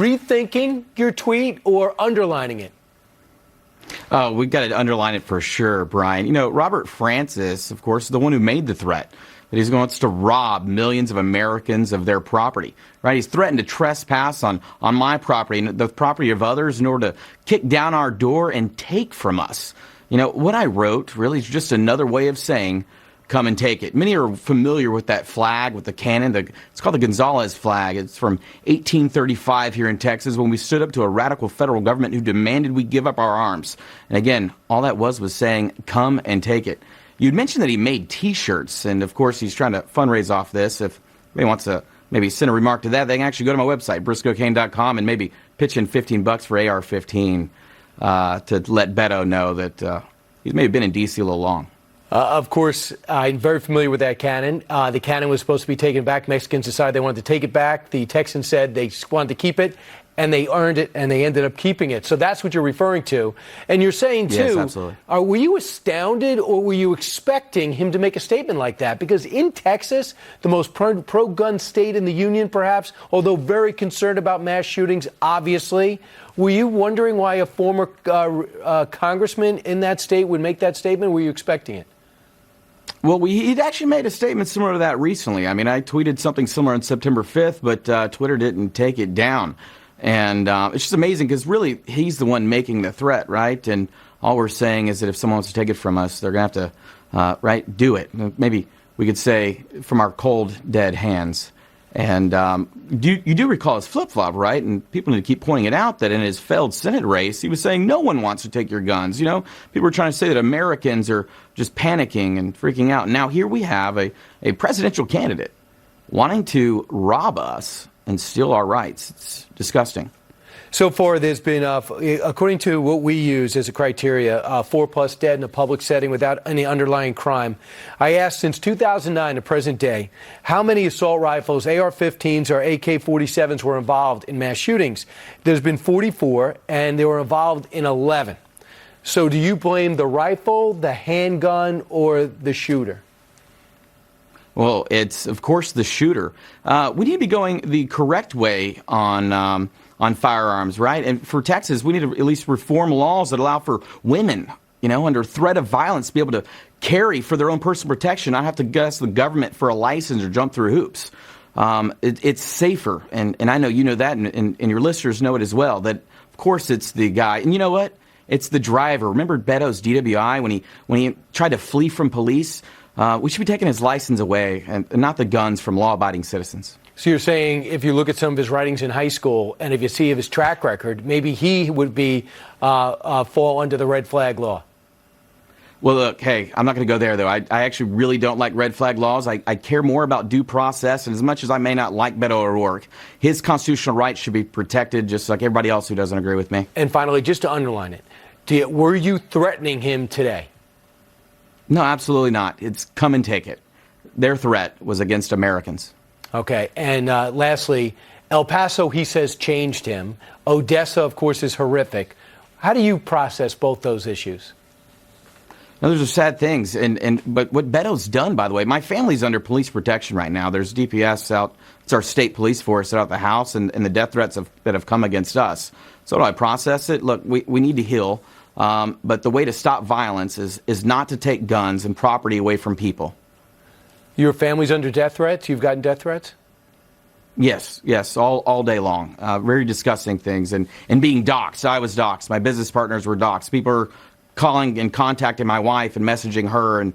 rethinking your tweet or underlining it? Oh, we've got to underline it for sure, Brian. You know, Robert Francis, of course, is the one who made the threat that he wants to rob millions of Americans of their property, right? He's threatened to trespass on my property and the property of others in order to kick down our door and take from us. You know, what I wrote really is just another way of saying, come and take it. Many are familiar with that flag, with the cannon. It's called the Gonzalez flag. It's from 1835 here in Texas when we stood up to a radical federal government who demanded we give up our arms. And again, all that was saying, come and take it. You'd mentioned that he made T-shirts, and of course he's trying to fundraise off this. If anybody wants to maybe send a remark to that, they can actually go to my website, briscoecain.com, and maybe pitch in $15 for AR-15 to let Beto know that he's maybe been in D.C. a little long. Of course, I'm very familiar with that cannon. The cannon was supposed to be taken back. Mexicans decided they wanted to take it back. The Texans said they wanted to keep it, and they earned it, and they ended up keeping it. So that's what you're referring to. And you're saying, too, yes, absolutely. Were you astounded or were you expecting him to make a statement like that? Because in Texas, the most pro-gun state in the union, perhaps, although very concerned about mass shootings, obviously, were you wondering why a former congressman in that state would make that statement? Were you expecting it? Well, he'd actually made a statement similar to that recently. I mean, I tweeted something similar on September 5th, but Twitter didn't take it down. And it's just amazing because really he's the one making the threat, right? And all we're saying is that if someone wants to take it from us, they're going to have to, do it. Maybe we could say from our cold, dead hands. And you do recall his flip-flop, right? And people need to keep pointing it out that in his failed Senate race, he was saying no one wants to take your guns. You know, people were trying to say that Americans are just panicking and freaking out. Now here we have a presidential candidate wanting to rob us and steal our rights. It's disgusting. So far, there's been, according to what we use as a criteria, 4+ dead in a public setting without any underlying crime. I asked since 2009 to present day, how many assault rifles, AR-15s or AK-47s were involved in mass shootings? There's been 44, and they were involved in 11. So do you blame the rifle, the handgun, or the shooter? Well, it's, of course, the shooter. We need to be going the correct way on firearms, right? And for Texas, we need to at least reform laws that allow for women, under threat of violence, to be able to carry for their own personal protection, not have to guess the government for a license or jump through hoops. It's safer, and I know you know that, and your listeners know it as well, that, of course, it's the guy. And you know what? It's the driver. Remember Beto's DWI when he tried to flee from police? We should be taking his license away and not the guns from law-abiding citizens. So you're saying if you look at some of his writings in high school and if you see his track record, maybe he would be fall under the red flag law? Well, look, hey, I'm not going to go there, though. I actually really don't like red flag laws. I care more about due process. And as much as I may not like Beto O'Rourke, his constitutional rights should be protected just like everybody else who doesn't agree with me. And finally, just to underline it, were you threatening him today? No, absolutely not. It's come and take it. Their threat was against Americans. Okay. And lastly, El Paso, he says, changed him. Odessa, of course, is horrific. How do you process both those issues? Now, those are sad things. But what Beto's done, by the way, my family's under police protection right now. There's DPS out. It's our state police force out at the house and the death threats that have come against us. So how do I process it? Look, we need to heal. But the way to stop violence is not to take guns and property away from people. Your family's under death threats? You've gotten death threats? Yes, all day long. Very disgusting things. And being doxxed. I was doxxed. My business partners were doxxed. People are calling and contacting my wife and messaging her and